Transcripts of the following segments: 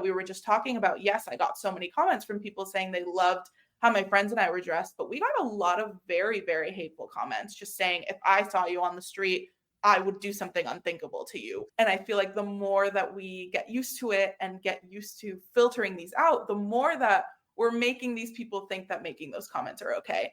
We were just talking about, yes, I got so many comments from people saying they loved how my friends and I were dressed, but we got a lot of very, very hateful comments just saying, if I saw you on the street, I would do something unthinkable to you. And I feel like the more that we get used to it and get used to filtering these out, the more that we're making these people think that making those comments are okay.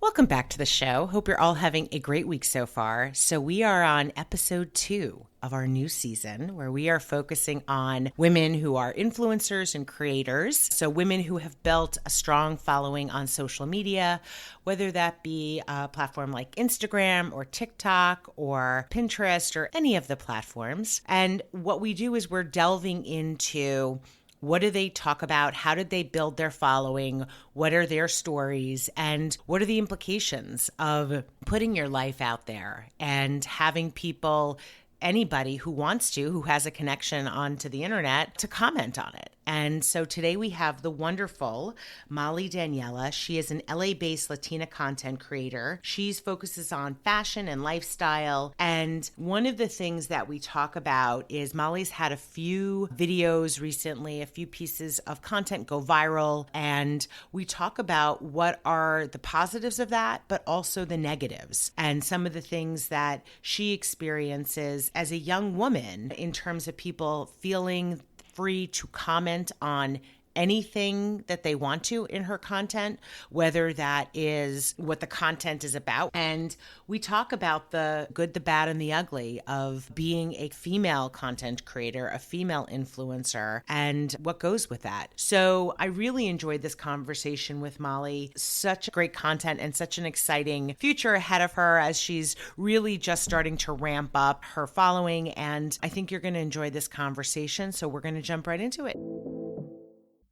Welcome back to the show. Hope you're all having a great week so far. So we are on episode 2 of our new season, where we are focusing on women who are influencers and creators. So women who have built a strong following on social media, whether that be a platform like Instagram or TikTok or Pinterest or any of the platforms. And what we do is we're delving into what do they talk about? How did they build their following? What are their stories? And what are the implications of putting your life out there and having people, anybody who wants to, who has a connection onto the internet, to comment on it? And so today we have the wonderful Mollie Daniela. She is an LA-based Latina content creator. She focuses on fashion and lifestyle. And one of the things that we talk about is Mollie's had a few videos recently, a few pieces of content go viral. And we talk about what are the positives of that, but also the negatives and some of the things that she experiences as a young woman in terms of people feeling free to comment on anything that they want to in her content, whether that is what the content is about. And we talk about the good, the bad, and the ugly of being a female content creator, a female influencer, and what goes with that. So I really enjoyed this conversation with Mollie. Such great content and such an exciting future ahead of her as she's really just starting to ramp up her following. And I think you're going to enjoy this conversation. So we're going to jump right into it.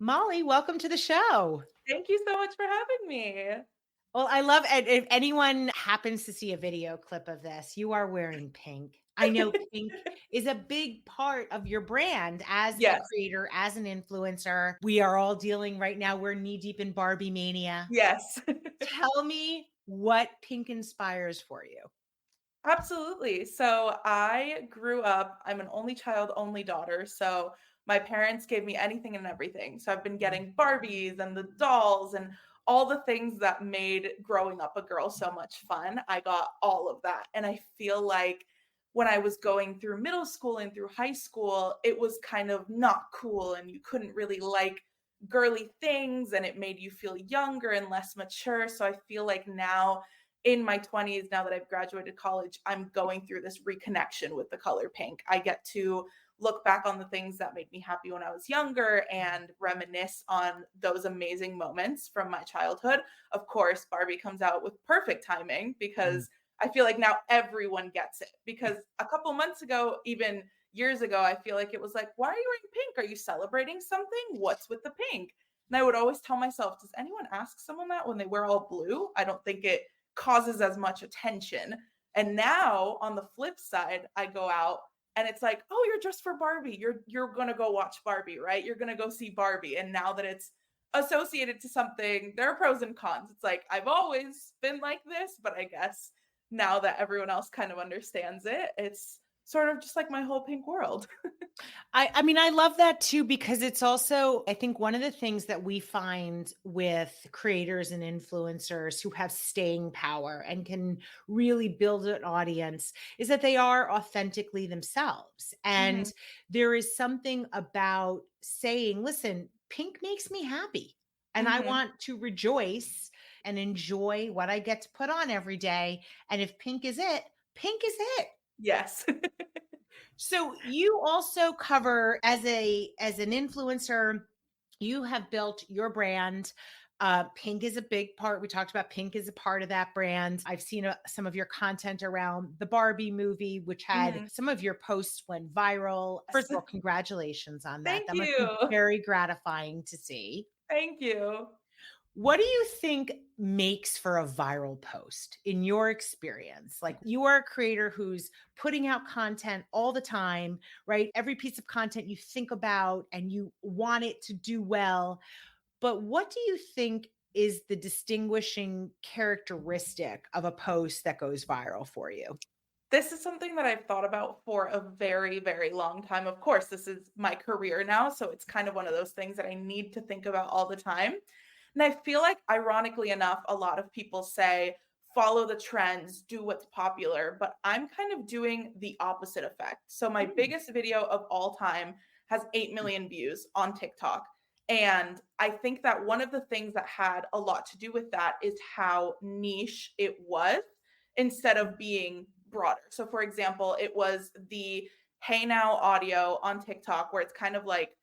Mollie, welcome to the show. Thank you so much for having me. Well, I love it. If anyone happens to see a video clip of this, you are wearing pink. I know pink is a big part of your brand as a Yes. creator, as an influencer. We are all dealing right now. We're knee deep in Barbie mania. Yes. Tell me what pink inspires for you. Absolutely. So I grew up, I'm an only child, only daughter. So my parents gave me anything and everything. So I've been getting Barbies and the dolls and all the things that made growing up a girl so much fun. I got all of that. And I feel like when I was going through middle school and through high school, it was kind of not cool and you couldn't really like girly things and it made you feel younger and less mature. So I feel like now in my 20s, now that I've graduated college, I'm going through this reconnection with the color pink. I get to look back on the things that made me happy when I was younger and reminisce on those amazing moments from my childhood. Of course, Barbie comes out with perfect timing because I feel like now everyone gets it. Because a couple months ago, even years ago, I feel like it was like, why are you wearing pink? Are you celebrating something? What's with the pink? And I would always tell myself, does anyone ask someone that when they wear all blue? I don't think it causes as much attention. And now on the flip side, I go out and it's like, oh, you're dressed for Barbie. You're gonna go watch Barbie, right? You're gonna go see Barbie. And now that it's associated to something, there are pros and cons. It's like I've always been like this, but I guess now that everyone else kind of understands it, it's sort of just like my whole pink world. I mean, I love that too, because it's also, I think one of the things that we find with creators and influencers who have staying power and can really build an audience is that they are authentically themselves. And there is something about saying, listen, pink makes me happy and I want to rejoice and enjoy what I get to put on every day. And if pink is it, pink is it. Yes. So you also cover as an influencer, you have built your brand. Pink is a big part. We talked about pink is a part of that brand. I've seen some of your content around the Barbie movie, which had some of your posts went viral. First of all, congratulations on that. Thank That must you. be very gratifying to see. Thank you. What do you think makes for a viral post in your experience? Like, you are a creator who's putting out content all the time, right? Every piece of content you think about and you want it to do well. But what do you think is the distinguishing characteristic of a post that goes viral for you? This is something that I've thought about for a very, very long time. Of course, this is my career now, so it's kind of one of those things that I need to think about all the time. And I feel like, ironically enough, a lot of people say, follow the trends, do what's popular, but I'm kind of doing the opposite effect. So, my Mm. biggest video of all time has 8 million views on TikTok. And I think that one of the things that had a lot to do with that is how niche it was instead of being broader. So, for example, it was the Hey Now audio on TikTok where it's kind of like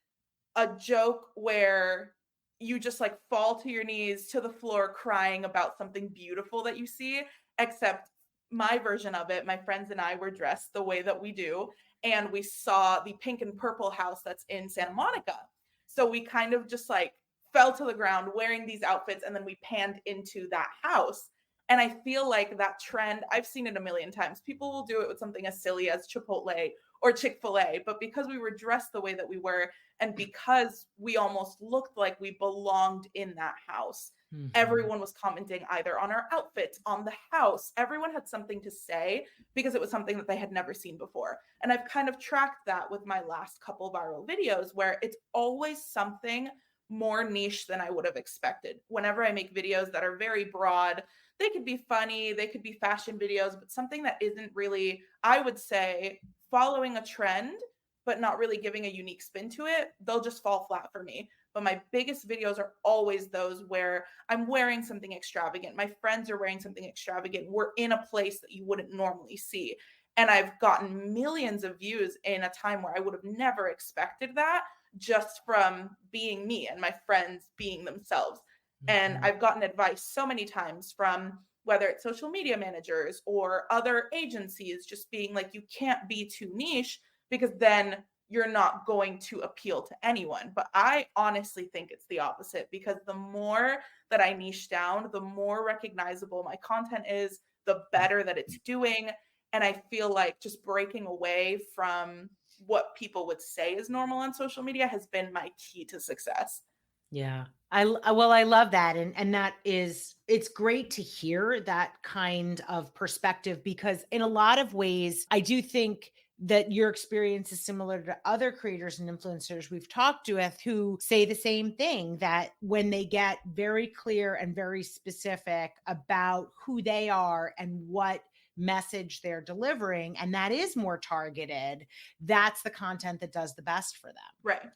a joke where you just like fall to your knees to the floor crying about something beautiful that you see, except my version of it, my friends and I were dressed the way that we do, and we saw the pink and purple house that's in Santa Monica. So we kind of just like fell to the ground wearing these outfits and then we panned into that house. And I feel like that trend, I've seen it a million times. People will do it with something as silly as Chipotle or Chick-fil-A, but because we were dressed the way that we were, and because we almost looked like we belonged in that house, Mhm. everyone was commenting either on our outfits, on the house. Everyone had something to say because it was something that they had never seen before. And I've kind of tracked that with my last couple viral videos where it's always something more niche than I would have expected. Whenever I make videos that are very broad, they could be funny, they could be fashion videos, but something that isn't really, I would say, following a trend but not really giving a unique spin to it, they'll just fall flat for me. But my biggest videos are always those where I'm wearing something extravagant. My friends are wearing something extravagant. We're in a place that you wouldn't normally see. And I've gotten millions of views in a time where I would have never expected that, just from being me and my friends being themselves. And Mhm. I've gotten advice so many times from whether it's social media managers or other agencies, just being like, you can't be too niche because then you're not going to appeal to anyone. But I honestly think it's the opposite because the more that I niche down, the more recognizable my content is, the better that it's doing. And I feel like just breaking away from what people would say is normal on social media has been my key to success. Yeah. Well, I love that. And that is, it's great to hear that kind of perspective because in a lot of ways, I do think that your experience is similar to other creators and influencers we've talked with who say the same thing, that when they get very clear and very specific about who they are and what message they're delivering, and that is more targeted, that's the content that does the best for them. Right.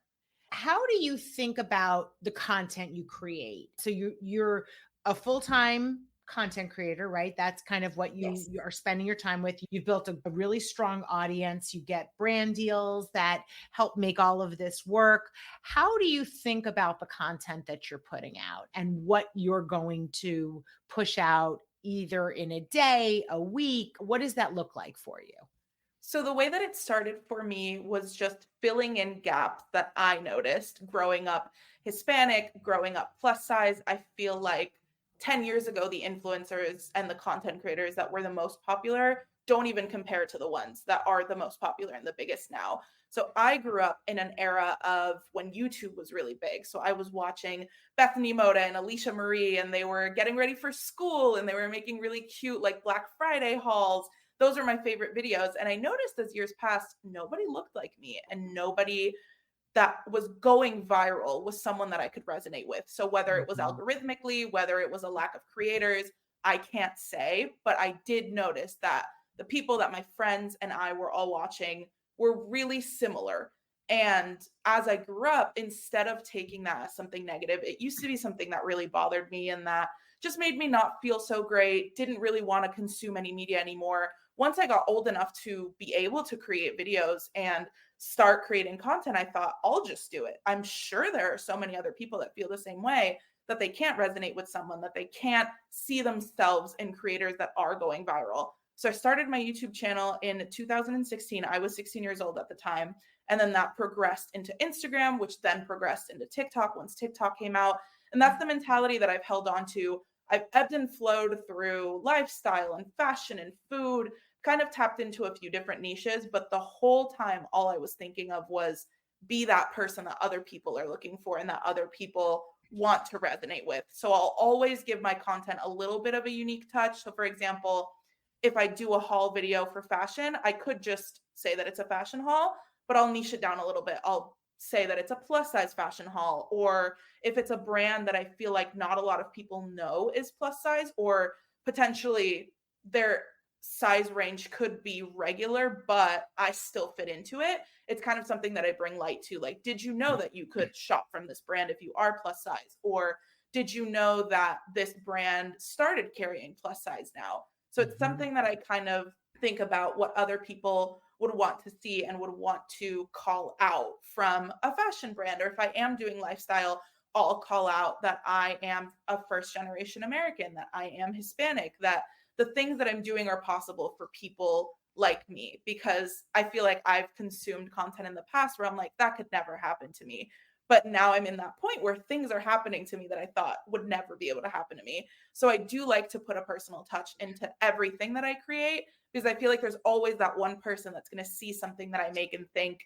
How do you think about the content you create? So you're a full-time content creator, right? That's kind of what Yes. you are spending your time with. You've built a really strong audience. You get brand deals that help make all of this work. How do you think about the content that you're putting out and what you're going to push out either in a day, a week? What does that look like for you? So the way that it started for me was just filling in gaps that I noticed growing up Hispanic, growing up plus size. I feel like 10 years ago, the influencers and the content creators that were the most popular don't even compare to the ones that are the most popular and the biggest now. So I grew up in an era of when YouTube was really big. So I was watching Bethany Moda and Alicia Marie, and they were getting ready for school and they were making really cute like Black Friday hauls. Those are my favorite videos. And I noticed as years passed, nobody looked like me and nobody that was going viral was someone that I could resonate with. So whether it was Mhm. algorithmically, whether it was a lack of creators, I can't say, but I did notice that the people that my friends and I were all watching were really similar. And as I grew up, instead of taking that as something negative, it used to be something that really bothered me and that just made me not feel so great, didn't really want to consume any media anymore. Once I got old enough to be able to create videos and start creating content, I thought, I'll just do it. I'm sure there are so many other people that feel the same way, that they can't resonate with someone, that they can't see themselves in creators that are going viral. So I started my YouTube channel in 2016. I was 16 years old at the time. And then that progressed into Instagram, which then progressed into TikTok once TikTok came out. And that's the mentality that I've held on to. I've ebbed and flowed through lifestyle and fashion and food, kind of tapped into a few different niches, but the whole time, all I was thinking of was be that person that other people are looking for and that other people want to resonate with. So I'll always give my content a little bit of a unique touch. So for example, if I do a haul video for fashion, I could just say that it's a fashion haul, but I'll niche it down a little bit. I'll say that it's a plus size fashion haul, or if it's a brand that I feel like not a lot of people know is plus size, or potentially their size range could be regular, but I still fit into it. It's kind of something that I bring light to. Like, did you know that you could shop from this brand if you are plus size? Or did you know that this brand started carrying plus size now? So it's Mhm. something that I kind of think about what other people would want to see and would want to call out from a fashion brand. Or if I am doing lifestyle, I'll call out that I am a first generation American, that I am Hispanic, that the things that I'm doing are possible for people like me, because I feel like I've consumed content in the past where I'm like, that could never happen to me. But now I'm in that point where things are happening to me that I thought would never be able to happen to me. So I do like to put a personal touch into everything that I create, because I feel like there's always that one person that's going to see something that I make and think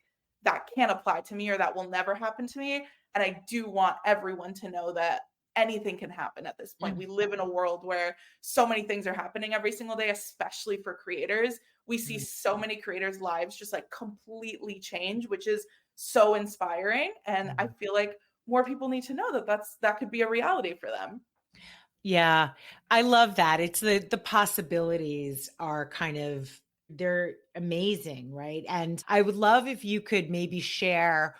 that can't apply to me or that will never happen to me. And I do want everyone to know that anything can happen at this point. We live in a world where so many things are happening every single day, especially for creators. We see so many creators' lives just like completely change, which is so inspiring. And I feel like more people need to know that that could be a reality for them. Yeah, I love that. It's the possibilities are kind of they're amazing, right? And I would love if you could maybe share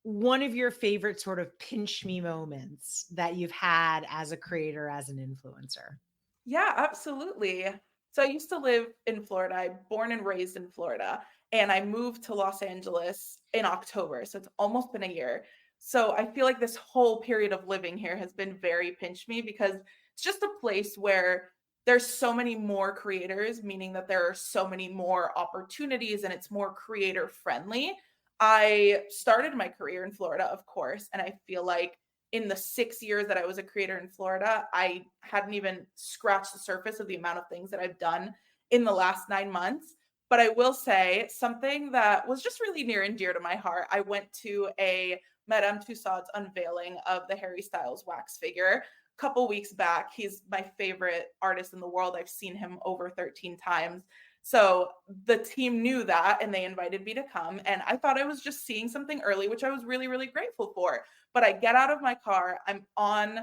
one of your favorite sort of pinch me moments that you've had as a creator, as an influencer. Yeah, absolutely. So I used to live in Florida. I'm born and raised in Florida, and I moved to Los Angeles in October. So it's almost been a year. So I feel like this whole period of living here has been very pinch me, because it's just a place where there's so many more creators, meaning that there are so many more opportunities and it's more creator friendly. I started my career in Florida, of course, and I feel like in the 6 years that I was a creator in Florida, I hadn't even scratched the surface of the amount of things that I've done in the last 9 months. But I will say something that was just really near and dear to my heart. I went to a Madame Tussauds unveiling of the Harry Styles wax figure a couple weeks back. He's my favorite artist in the world. I've seen him over 13 times. So the team knew that and they invited me to come. And I thought I was just seeing something early, which I was really, really grateful for. But I get out of my car, I'm on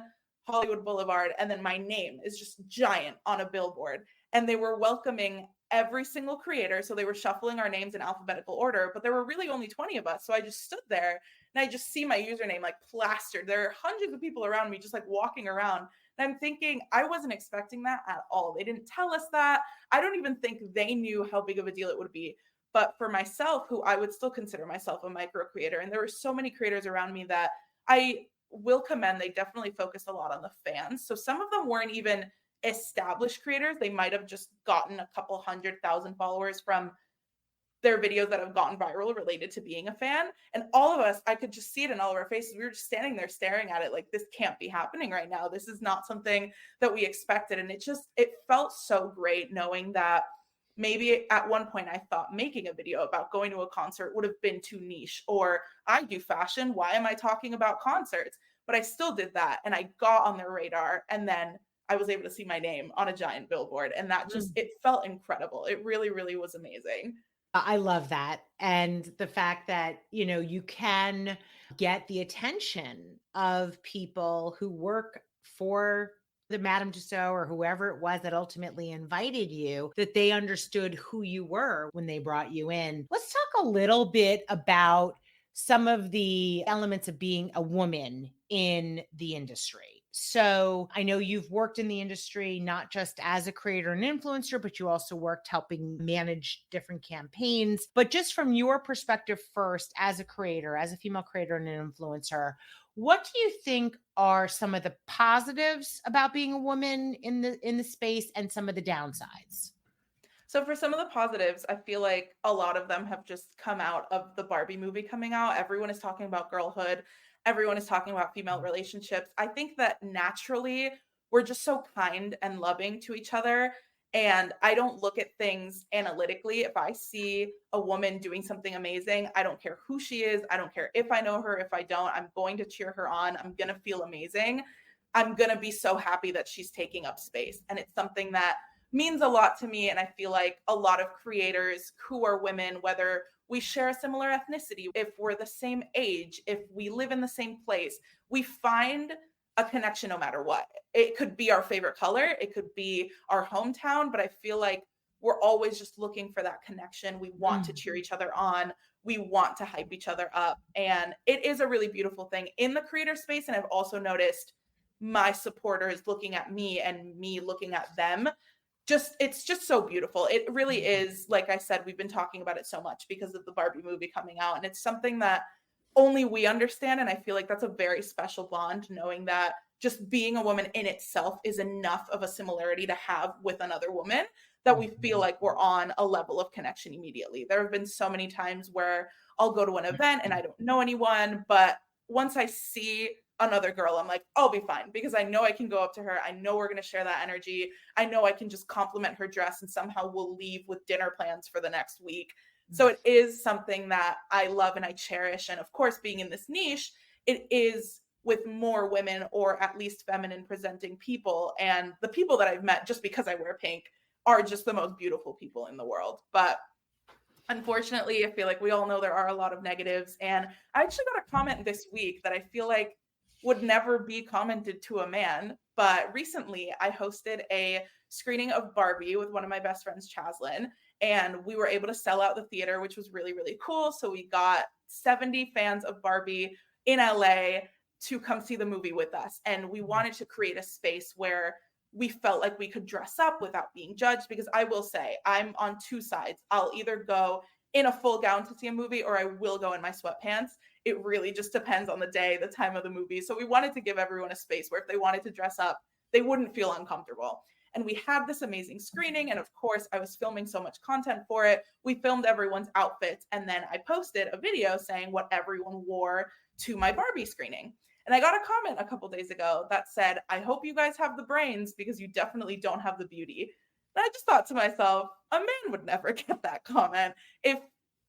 Hollywood Boulevard, and then my name is just giant on a billboard. And they were welcoming every single creator. So they were shuffling our names in alphabetical order, but there were really only 20 of us. So I just stood there and I just see my username like plastered. There are hundreds of people around me just like walking around. And I'm thinking, I wasn't expecting that at all. They didn't tell us that. I don't even think they knew how big of a deal it would be. But for myself, who I would still consider myself a micro creator, and there were so many creators around me that I will commend, they definitely focused a lot on the fans. So some of them weren't even established creators. They might have just gotten a couple 100,000 followers from their videos that have gotten viral related to being a fan. And all of us, I could just see it in all of our faces. We were just standing there staring at it like, this can't be happening right now. This is not something that we expected. And it felt so great knowing that maybe at one point I thought making a video about going to a concert would have been too niche, or I do fashion. Why am I talking about concerts? But I still did that and I got on their radar. And then I was able to see my name on a giant billboard. And that just, it felt incredible. It really, really was amazing. I love that. And the fact that, you can get the attention of people who work for the Madame Tussauds or whoever it was that ultimately invited you, that they understood who you were when they brought you in. Let's talk a little bit about some of the elements of being a woman in the industry. So I know you've worked in the industry not just as a creator and influencer, but you also worked helping manage different campaigns. But just from your perspective first, as a creator, as a female creator and an influencer, what do you think are some of the positives about being a woman in the space and some of the downsides? So for some of the positives, I feel like a lot of them have just come out of the Barbie movie coming out. Everyone is talking about girlhood. Everyone is talking about female relationships. I think that naturally we're just so kind and loving to each other. And I don't look at things analytically. If I see a woman doing something amazing, I don't care who she is. I don't care if I know her, if I don't, I'm going to cheer her on. I'm going to feel amazing. I'm going to be so happy that she's taking up space. And it's something that means a lot to me. And I feel like a lot of creators who are women, whether we share a similar ethnicity, if we're the same age, if we live in the same place, we find a connection no matter what. It could be our favorite color, it could be our hometown, but I feel like we're always just looking for that connection. We want to cheer each other on. We want to hype each other up. And it is a really beautiful thing in the creator space. And I've also noticed my supporters looking at me and me looking at them. It's just so beautiful. It really is. Like I said, we've been talking about it so much because of the Barbie movie coming out. And it's something that only we understand. And I feel like that's a very special bond, knowing that just being a woman in itself is enough of a similarity to have with another woman that we feel like we're on a level of connection immediately. There have been so many times where I'll go to an event and I don't know anyone, but once I see another girl, I'm like, I'll be fine because I know I can go up to her. I know we're going to share that energy. I know I can just compliment her dress and somehow we'll leave with dinner plans for the next week. So it is something that I love and I cherish. And of course, being in this niche, it is with more women or at least feminine presenting people. And the people that I've met just because I wear pink are just the most beautiful people in the world. But unfortunately, I feel like we all know there are a lot of negatives. And I actually got a comment this week that I feel like would never be commented to a man. But recently I hosted a screening of Barbie with one of my best friends, Chaslin, and we were able to sell out the theater, which was really, really cool. So we got 70 fans of Barbie in LA to come see the movie with us. And we wanted to create a space where we felt like we could dress up without being judged, because I will say I'm on two sides. I'll either go in a full gown to see a movie or I will go in my sweatpants. It really just depends on the day, the time of the movie. So we wanted to give everyone a space where if they wanted to dress up, they wouldn't feel uncomfortable. And we had this amazing screening. And of course, I was filming so much content for it. We filmed everyone's outfits. And then I posted a video saying what everyone wore to my Barbie screening. And I got a comment a couple days ago that said, I hope you guys have the brains because you definitely don't have the beauty. And I just thought to myself, a man would never get that comment. If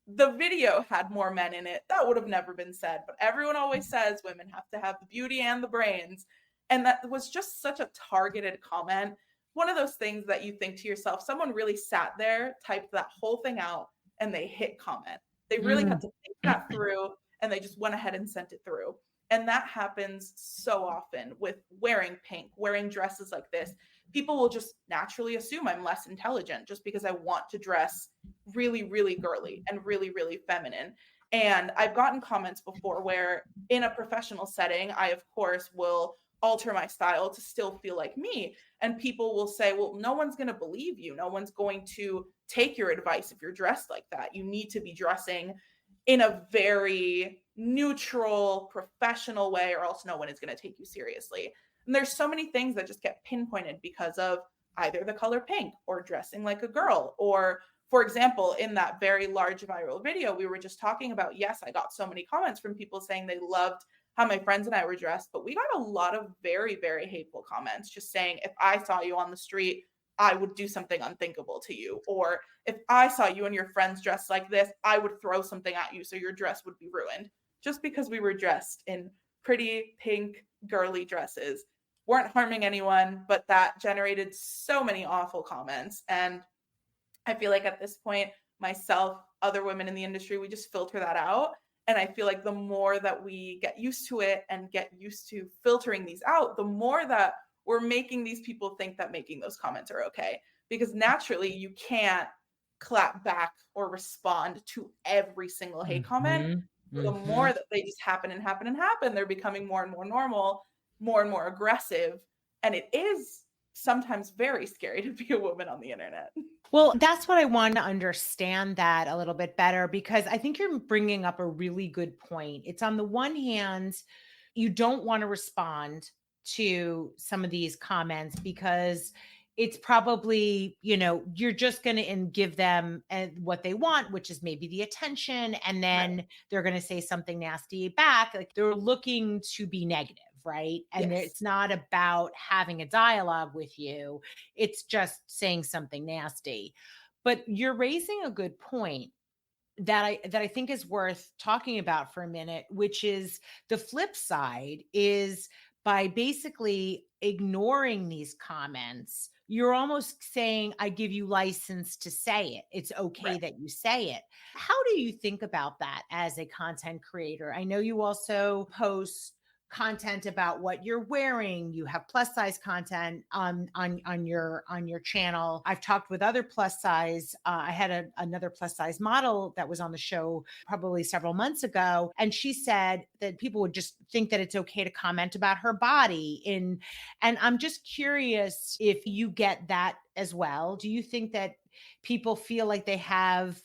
the video had more men in it, that would have never been said. But everyone always says women have to have the beauty and the brains. And that was just such a targeted comment. One of those things that you think to yourself, someone really sat there, typed that whole thing out, and they hit comment. They really had to think that through, and they just went ahead and sent it through. And that happens so often with wearing pink, wearing dresses like this. People will just naturally assume I'm less intelligent just because I want to dress really, really girly and really, really feminine. And I've gotten comments before where in a professional setting, I, of course, will alter my style to still feel like me. And people will say, well, no one's going to believe you. No one's going to take your advice if you're dressed like that. You need to be dressing in a very neutral, professional way, or else no one is going to take you seriously. And there's so many things that just get pinpointed because of either the color pink or dressing like a girl. Or, for example, in that very large viral video we were just talking about, yes, I got so many comments from people saying they loved how my friends and I were dressed, but we got a lot of very, very hateful comments just saying, if I saw you on the street, I would do something unthinkable to you. Or if I saw you and your friends dressed like this, I would throw something at you so your dress would be ruined. Just because we were dressed in pretty pink girly dresses, weren't harming anyone, but that generated so many awful comments. And I feel like at this point, myself, other women in the industry, we just filter that out. And I feel like the more that we get used to it and get used to filtering these out, the more that we're making these people think that making those comments are okay. Because naturally, you can't clap back or respond to every single hate comment. The more that they just happen and happen and happen, they're becoming more and more normal, more and more aggressive. And it is sometimes very scary to be a woman on the internet. Well, that's what I want to understand that a little bit better, because I think you're bringing up a really good point. It's on the one hand, you don't want to respond to some of these comments because it's probably, you're just going to give them what they want, which is maybe the attention. And then they're going to say something nasty back. Like they're looking to be negative. right? And Yes. it's not about having a dialogue with you. It's just saying something nasty. But you're raising a good point that I think is worth talking about for a minute, which is the flip side is by basically ignoring these comments, you're almost saying, I give you license to say it. It's okay Right. that you say it. How do you think about that as a content creator? I know you also post content about what you're wearing. You have plus size content on your channel. I've talked with other plus size. I had another plus size model that was on the show probably several months ago, and she said that people would just think that it's okay to comment about her body. And I'm just curious if you get that as well. Do you think that people feel like they have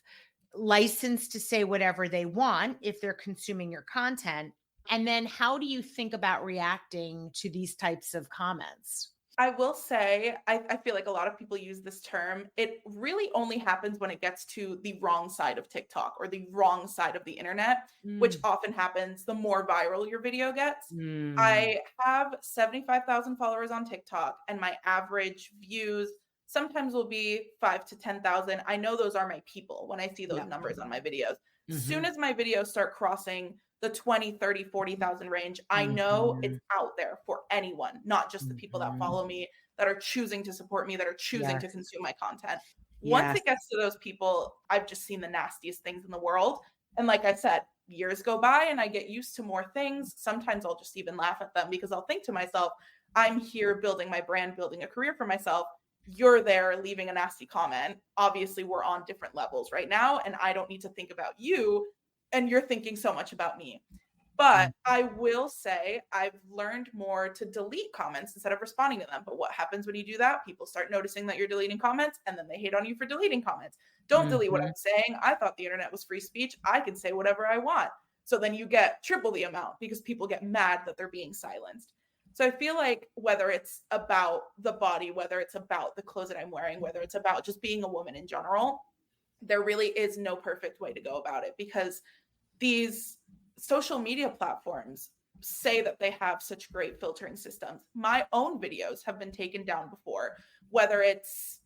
license to say whatever they want if they're consuming your content? And then how do you think about reacting to these types of comments? I will say, I feel like a lot of people use this term. It really only happens when it gets to the wrong side of TikTok or the wrong side of the internet, which Mm, often happens the more viral your video gets. mm, I have 75,000 followers on TikTok, and my average views sometimes will be 5 to 10,000. I know those are my people when I see those yep. numbers on my videos. Soon Mhm, as my videos start crossing the 20, 30, 40,000 range, I know it's mhm, out there for anyone, not just the people that mhm. follow me, that are choosing to support me, that are choosing to Yes, consume my content. Once yes. it gets to those people, I've just seen the nastiest things in the world. And like I said, years go by and I get used to more things. Sometimes I'll just even laugh at them because I'll think to myself, I'm here building my brand, building a career for myself. You're there leaving a nasty comment. Obviously, we're on different levels right now, and I don't need to think about you. And you're thinking so much about me. But Mm, I will say I've learned more to delete comments instead of responding to them. But what happens when you do that? People start noticing that you're deleting comments and then they hate on you for deleting comments. Don't delete what mhm, I'm saying. I thought the internet was free speech. I can say whatever I want. So then you get triple the amount because people get mad that they're being silenced. So I feel like whether it's about the body, whether it's about the clothes that I'm wearing, whether it's about just being a woman in general, there really is no perfect way to go about it because these social media platforms say that they have such great filtering systems. My own videos have been taken down before, whether it's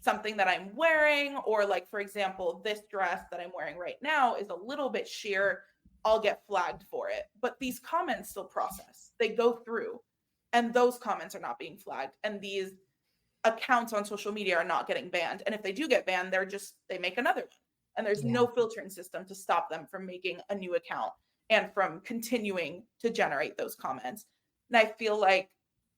something that I'm wearing or like for example, this dress that I'm wearing right now is a little bit sheer, I'll get flagged for it. But these comments still process. They go through and those comments are not being flagged and these accounts on social media are not getting banned. And if they do get banned, they make another one. And there's yeah, no filtering system to stop them from making a new account and from continuing to generate those comments. And I feel like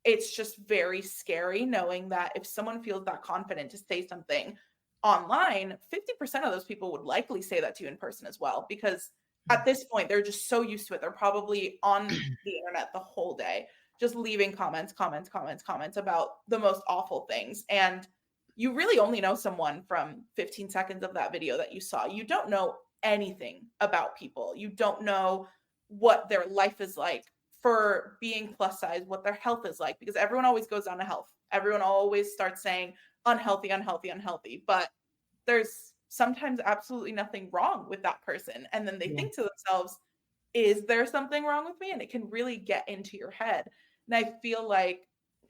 it's just very scary knowing that if someone feels that confident to say something online, 50% of those people would likely say that to you in person as well. Because at this point, they're just so used to it. They're probably on the internet the whole day just leaving comments, comments, comments, comments about the most awful things. And you really only know someone from 15 seconds of that video that you saw. You don't know anything about people. You don't know what their life is like for being plus size, what their health is like, because everyone always goes down to health. Everyone always starts saying unhealthy, unhealthy, unhealthy. But there's sometimes absolutely nothing wrong with that person. And then they yeah. think to themselves, is there something wrong with me? And it can really get into your head. And I feel like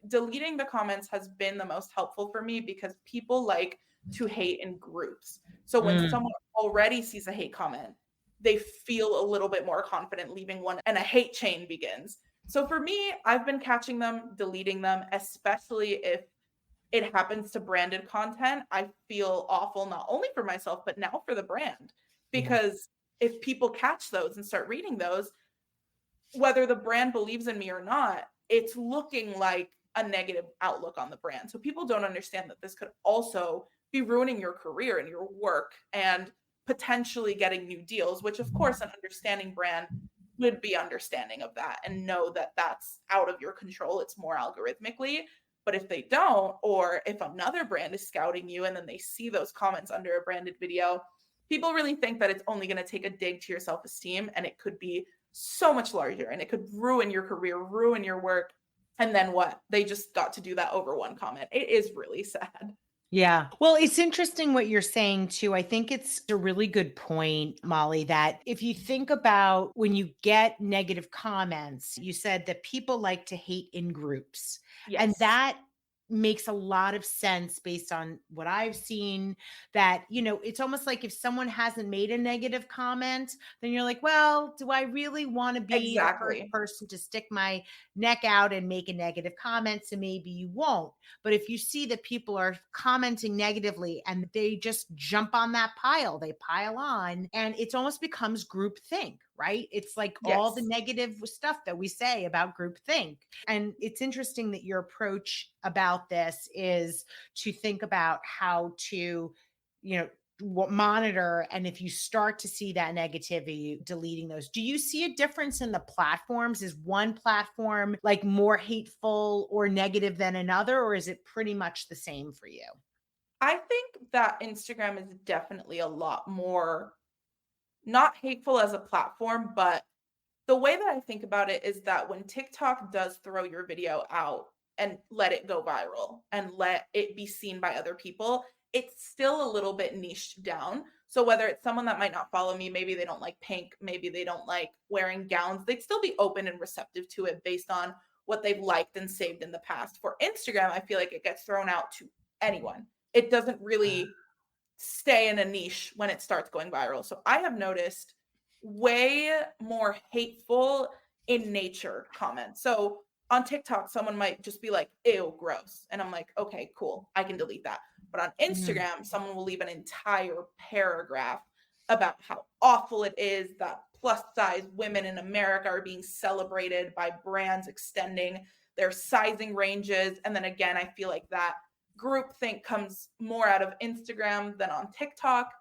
deleting the comments has been the most helpful for me because people like to hate in groups. So when Mm, someone already sees a hate comment, they feel a little bit more confident leaving one and a hate chain begins. So for me, I've been catching them, deleting them, especially if it happens to branded content. I feel awful not only for myself, but now for the brand. yeah. Because if people catch those and start reading those, whether the brand believes in me or not, it's looking like a negative outlook on the brand. So people don't understand that this could also be ruining your career and your work and potentially getting new deals, which of course an understanding brand would be understanding of that and know that that's out of your control. It's more algorithmically. But if they don't, or if another brand is scouting you and then they see those comments under a branded video, people really think that it's only going to take a dig to your self esteem and it could be so much larger and it could ruin your career, ruin your work. And then what? They just got to do that over one comment. It is really sad. Yeah. Well, it's interesting what you're saying too. I think it's a really good point, Molly, that if you think about when you get negative comments, you said that people like to hate in groups. And Yes. that makes a lot of sense based on what I've seen that, it's almost like if someone hasn't made a negative comment, then you're like, well, do I really want to be the first Exactly. person to stick my neck out and make a negative comment? So maybe you won't. But if you see that people are commenting negatively and they just jump on that pile, they pile on, and it almost becomes groupthink, right? It's like all the Yes. negative stuff that we say about groupthink. And it's interesting that your approach about this is to think about how to, you know, monitor, and if you start to see that negativity, deleting those. Do you see a difference in the platforms? Is one platform like more hateful or negative than another, or is it pretty much the same for you? I think that Instagram is definitely a lot more not hateful as a platform, but the way that I think about it is that when TikTok does throw your video out and let it go viral and let it be seen by other people, it's still a little bit niched down. So whether it's someone that might not follow me, maybe they don't like pink, maybe they don't like wearing gowns, they'd still be open and receptive to it based on what they've liked and saved in the past. For Instagram, I feel like it gets thrown out to anyone. It doesn't really stay in a niche when it starts going viral. So I have noticed way more hateful in nature comments. So on TikTok, someone might just be like, ew, gross. And I'm like, okay, cool. I can delete that. But on Mhm. Instagram, someone will leave an entire paragraph about how awful it is that plus size women in America are being celebrated by brands extending their sizing ranges. And then again, I feel like that groupthink comes more out of Instagram than on TikTok.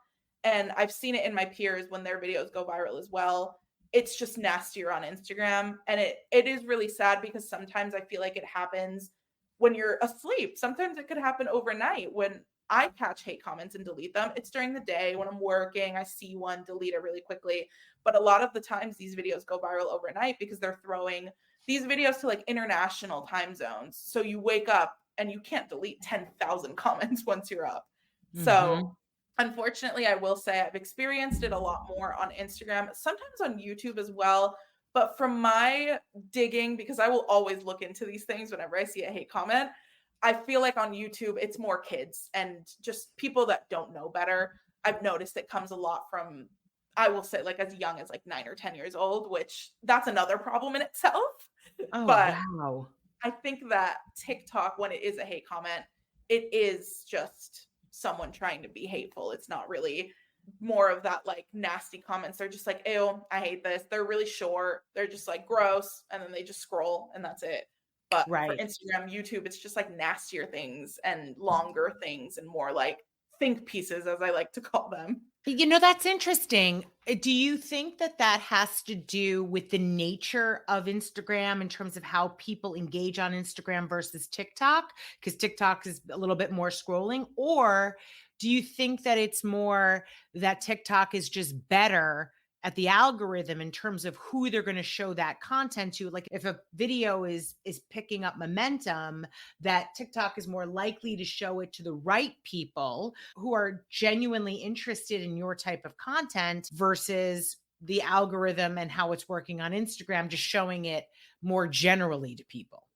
And I've seen it in my peers when their videos go viral as well. It's just nastier on Instagram. And it is really sad because sometimes I feel like it happens when you're asleep. Sometimes it could happen overnight when I catch hate comments and delete them. It's during the day when I'm working, I see one, delete it really quickly. But a lot of the times these videos go viral overnight because they're throwing these videos to like international time zones. So you wake up and you can't delete 10,000 comments once you're up. So, Mhm. unfortunately, I will say I've experienced it a lot more on Instagram, sometimes on YouTube as well. But from my digging, because I will always look into these things whenever I see a hate comment, I feel like on YouTube, it's more kids and just people that don't know better. I've noticed it comes a lot from, I will say, like as young as like 9 or 10 years old, which that's another problem in itself. Oh, But wow. I think that TikTok, when it is a hate comment, it is just someone trying to be hateful. It's not really more of that like nasty comments. They're just like, ew, I hate this. They're really short. They're just like gross. And then they just scroll and that's it. But for Right. Instagram, YouTube, it's just like nastier things and longer things and more like think pieces, as I like to call them. That's interesting. Do you think that that has to do with the nature of Instagram in terms of how people engage on Instagram versus TikTok? Because TikTok is a little bit more scrolling. Or do you think that it's more that TikTok is just better at the algorithm in terms of who they're going to show that content to? Like if a video is picking up momentum, that TikTok is more likely to show it to the right people who are genuinely interested in your type of content versus the algorithm and how it's working on Instagram, just showing it more generally to people.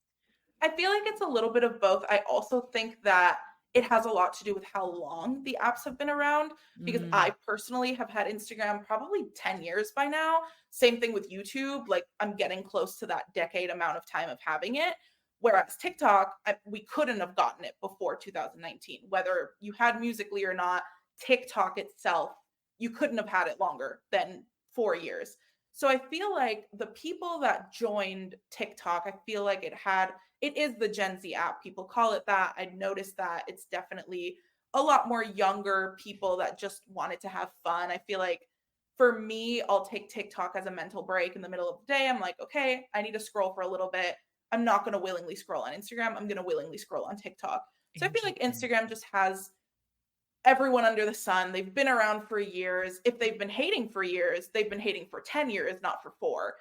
I feel like it's a little bit of both. I also think that it has a lot to do with how long the apps have been around because Mm, I personally have had Instagram probably 10 years by now. Same thing with YouTube. Like I'm getting close to that decade amount of time of having it. Whereas TikTok, we couldn't have gotten it before 2019. Whether you had Musically or not, TikTok itself, you couldn't have had it longer than 4 years. So I feel like the people that joined TikTok, I feel like it is the Gen Z app. People call it that. I noticed that it's definitely a lot more younger people that just wanted to have fun. I feel like for me, I'll take TikTok as a mental break in the middle of the day. I'm like, okay, I need to scroll for a little bit. I'm not going to willingly scroll on Instagram. I'm going to willingly scroll on TikTok. So I feel like interesting. Instagram just has everyone under the sun. They've been around for years. If they've been hating for years, they've been hating for 10 years, not for 4.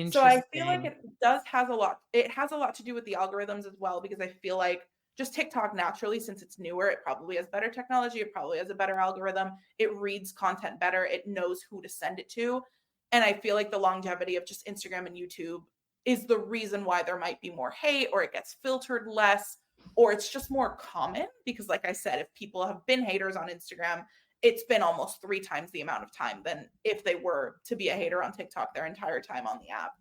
So I feel like Interesting. it has a lot to do with the algorithms as well because I feel like just TikTok naturally, since it's newer, it probably has better technology. It probably has a better algorithm. It reads content better. It knows who to send it to. And I feel like the longevity of just Instagram and YouTube is the reason why there might be more hate, or it gets filtered less, or it's just more common because, like I said, if people have been haters on Instagram, it's been almost 3 times the amount of time than if they were to be a hater on TikTok their entire time on the app.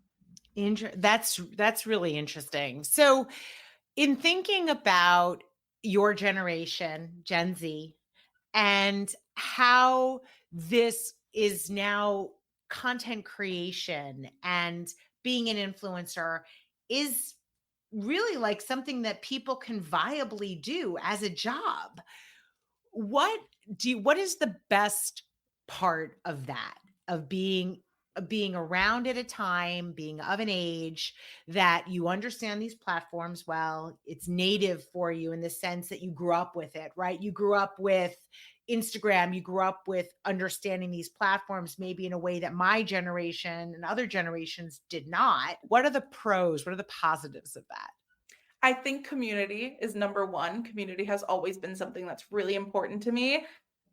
That's really interesting. So, in thinking about your generation, Gen Z, and how this is now content creation and being an influencer is really like something that people can viably do as a job. What is the best part of that, of being around at a time, being of an age that you understand these platforms well, it's native for you in the sense that you grew up with it, right? You grew up with Instagram, you grew up with understanding these platforms maybe in a way that my generation and other generations did not. What are the pros? What are the positives of that? I think community is number one. Community has always been something that's really important to me.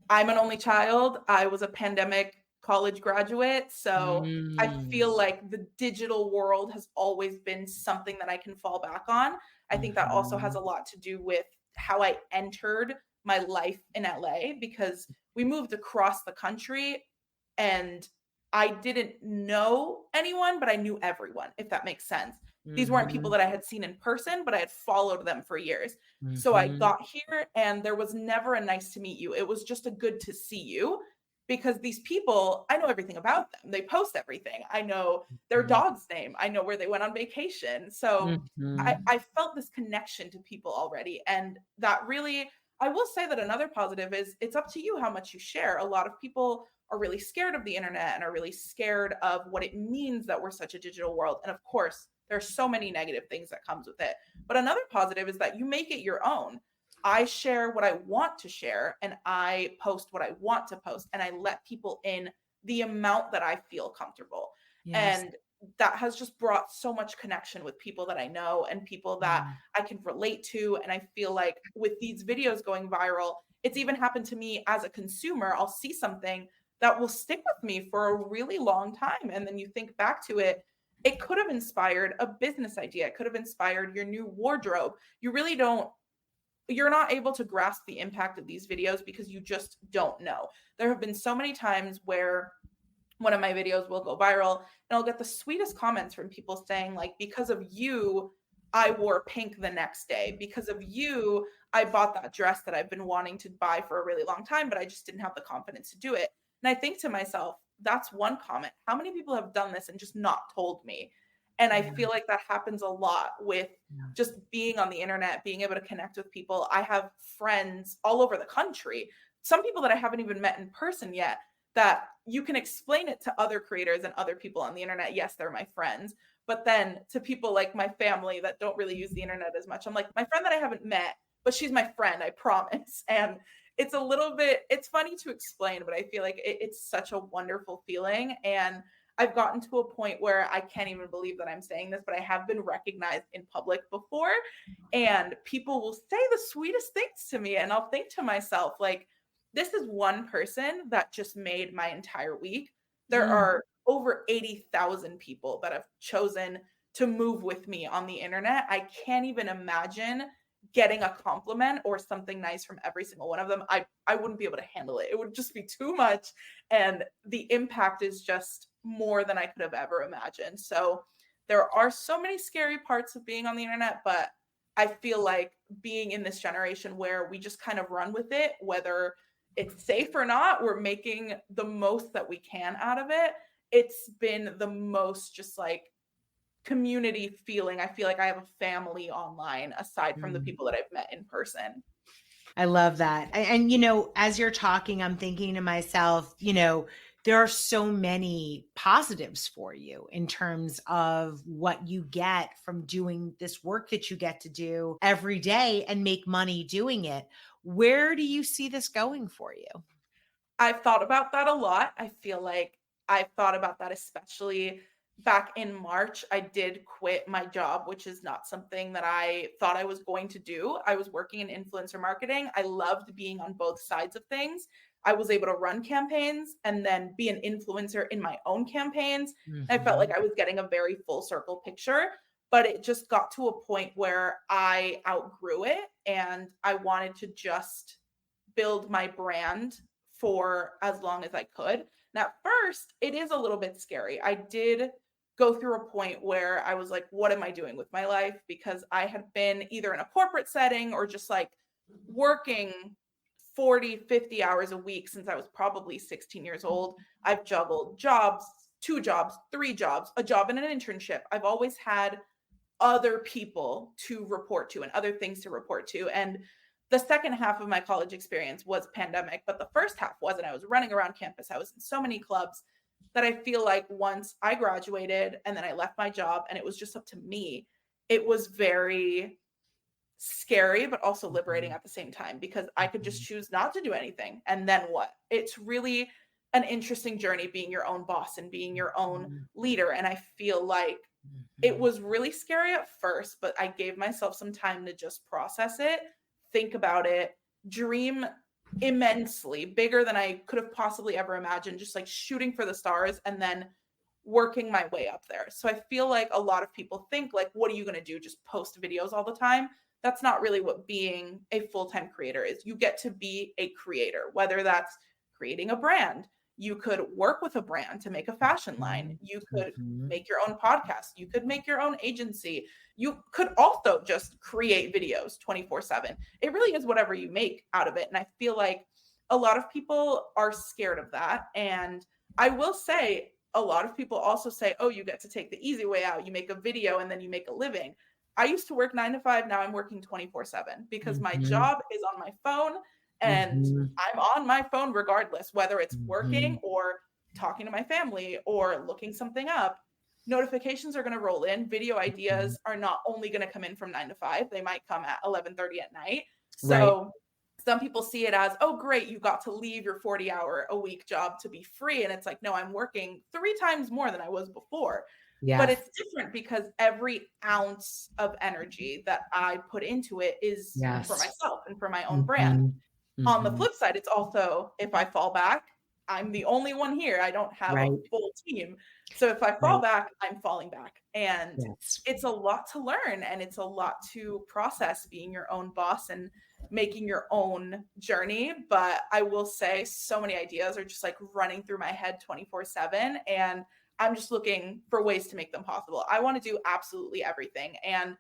I'm an only child. I was a pandemic college graduate. So I feel Mm. like the digital world has always been something that I can fall back on. I think that also has a Mhm. lot to do with how I entered my life in LA, because we moved across the country and I didn't know anyone, but I knew everyone, if that makes sense. These weren't people Mhm. that I had seen in person, but I had followed them for years. So I Mhm. got here and there was never a nice to meet you. It was just a good to see you, because these people, I know everything about them. They post everything. I know their Mhm. dog's name. I know where they went on vacation. So Mhm. I felt this connection to people already. And that really, I will say that another positive is it's up to you how much you share. A lot of people are really scared of the internet and are really scared of what it means that we're such a digital world. And of course, there's so many negative things that comes with it. But another positive is that you make it your own. I share what I want to share and I post what I want to post, and I let people in the amount that I feel comfortable. Yes. And that has just brought so much connection with people that I know and people that Mm. I can relate to. And I feel like with these videos going viral, it's even happened to me as a consumer. I'll see something that will stick with me for a really long time. And then you think back to it, it could have inspired a business idea. It could have inspired your new wardrobe. You really don't, you're not able to grasp the impact of these videos because you just don't know. There have been so many times where one of my videos will go viral and I'll get the sweetest comments from people saying, like, because of you, I wore pink the next day. Because of you, I bought that dress that I've been wanting to buy for a really long time, but I just didn't have the confidence to do it. And I think to myself, that's one comment. How many people have done this and just not told me? And I Yeah. feel like that happens a lot with Yeah. just being on the internet, being able to connect with people. I have friends all over the country, some people that I haven't even met in person yet, that you can explain it to other creators and other people on the internet. Yes, they're my friends. But then to people like my family that don't really use the internet as much, I'm like, my friend that I haven't met, but she's my friend, I promise. And it's a little bit, it's funny to explain, but I feel like it's such a wonderful feeling. And I've gotten to a point where I can't even believe that I'm saying this, but I have been recognized in public before. And people will say the sweetest things to me. And I'll think to myself, like, this is one person that just made my entire week. There Mm. are over 80,000 people that have chosen to move with me on the internet. I can't even imagine getting a compliment or something nice from every single one of them. I wouldn't be able to handle it. It would just be too much. And the impact is just more than I could have ever imagined. So there are so many scary parts of being on the internet, but I feel like being in this generation where we just kind of run with it, whether it's safe or not, we're making the most that we can out of it. It's been the most just like community feeling. I feel like I have a family online aside from the Mm. people that I've met in person. I love that. And, as you're talking, I'm thinking to myself, there are so many positives for you in terms of what you get from doing this work that you get to do every day and make money doing it. Where do you see this going for you? I've thought about that a lot. I feel like I've thought about that especially. back in March, I did quit my job, which is not something that I thought I was going to do. I was working in influencer marketing. I loved being on both sides of things. I was able to run campaigns and then be an influencer in my own campaigns. I felt like Mhm. I was getting a very full circle picture, but it just got to a point where I outgrew it and I wanted to just build my brand for as long as I could. And at first, it is a little bit scary. I did go through a point where I was like, what am I doing with my life? Because I had been either in a corporate setting or just like working 40, 50 hours a week since I was probably 16 years old. I've juggled jobs, 2 jobs, 3 jobs, a job and an internship. I've always had other people to report to and other things to report to. And the second half of my college experience was pandemic, but the first half wasn't. I was running around campus. I was in so many clubs that I feel like once I graduated and then I left my job and it was just up to me, it was very scary, but also liberating Mhm. at the same time because I could just Mhm. choose not to do anything. And then what? It's really an interesting journey being your own boss and being your own Mhm. leader. And I feel like it Mhm. was really scary at first, but I gave myself some time to just process it, think about it, dream immensely, bigger than I could have possibly ever imagined, just like shooting for the stars and then working my way up there. So I feel like a lot of people think like, what are you going to do? Just post videos all the time? That's not really what being a full-time creator is. You get to be a creator, whether that's creating a brand. You could work with a brand to make a fashion line. Mhm. You could Mhm. make your own podcast. You could make your own agency. You could also just create videos 24/7. It really is whatever you make out of it. And I feel like a lot of people are scared of that. And I will say, a lot of people also say, oh, you get to take the easy way out. You make a video and then you make a living. I used to work 9 to 5. Now I'm working 24/7 because my Mhm. job is on my phone and Mhm. I'm on my phone regardless, whether it's working Mhm. or talking to my family or looking something up. Notifications are going to roll in. Video Mhm. ideas are not only going to come in from 9 to 5, they might come at 11:30 at night. Right. So some people see it as, oh, great, you got to leave your 40-hour a week job to be free. And it's like, no, I'm working 3 times more than I was before. But Yes. it's different because every ounce of energy that I put into it is for Yes. myself and for my own brand. Mhm. On the Mhm. flip side, it's also if I fall back, I'm the only one here. I don't have a Right. full team. So if I fall Right. back, I'm falling back. And Yes. it's a lot to learn and it's a lot to process being your own boss and making your own journey. But I will say so many ideas are just like running through my head 24/7. And I'm just looking for ways to make them possible. I want to do absolutely everything. And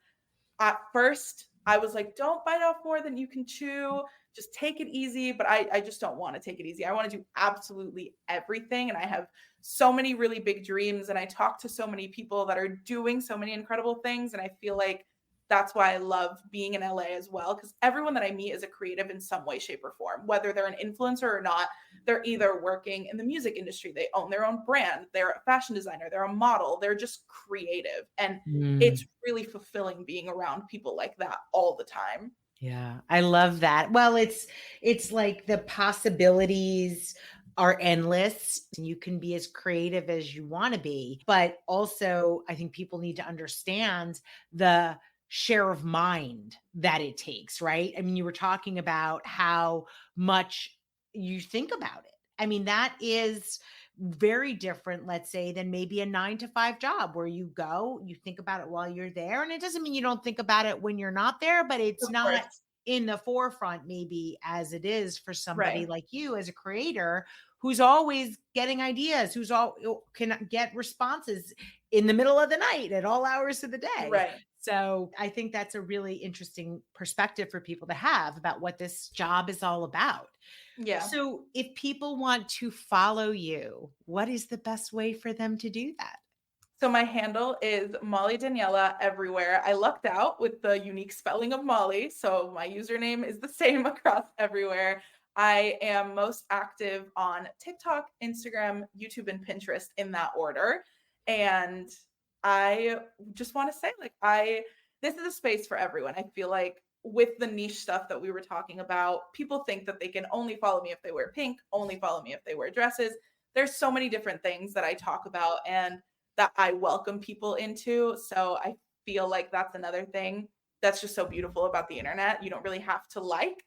at first, I was like, don't bite off more than you can chew. Just take it easy. But I just don't want to take it easy. I want to do absolutely everything. And I have so many really big dreams. And I talk to so many people that are doing so many incredible things. And I feel like that's why I love being in LA as well. Because everyone that I meet is a creative in some way, shape, or form, whether they're an influencer or not. They're either working in the music industry, they own their own brand, they're a fashion designer, they're a model, they're just creative. And Mm. it's really fulfilling being around people like that all the time. Yeah, I love that. Well, it's like the possibilities are endless. You can be as creative as you want to be, but also I think people need to understand the share of mind that it takes, right? I mean, you were talking about how much you think about it. I mean, that is very different, let's say, than maybe a 9 to 5 job where you go, you think about it while you're there. And it doesn't mean you don't think about it when you're not there, but it's Of not course. in the forefront maybe as it is for somebody Right. like you as a creator who's always getting ideas, who's all can get responses in the middle of the night at all hours of the day. Right. So I think that's a really interesting perspective for people to have about what this job is all about. Yeah. So if people want to follow you, what is the best way for them to do that? So my handle is Mollie Daniela everywhere. I lucked out with the unique spelling of Mollie, so my username is the same across everywhere. I am most active on TikTok, Instagram, YouTube, and Pinterest in that order. And I just want to say, like, this is a space for everyone. I feel like with the niche stuff that we were talking about, people think that they can only follow me if they wear pink, only follow me if they wear dresses. There's so many different things that I talk about, and that I welcome people into. So I feel like that's another thing that's just so beautiful about the internet. You don't really have to like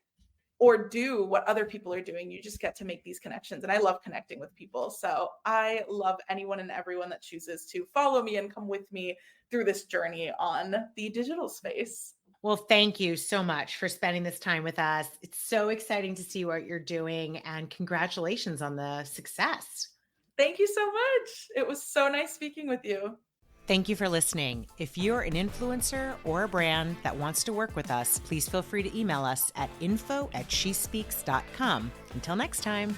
or do what other people are doing. You just get to make these connections. And I love connecting with people. So I love anyone and everyone that chooses to follow me and come with me through this journey on the digital space. Well, thank you so much for spending this time with us. It's so exciting to see what you're doing, and congratulations on the success. Thank you so much. It was so nice speaking with you. Thank you for listening. If you're an influencer or a brand that wants to work with us, please feel free to email us at info@shespeaks.com. Until next time.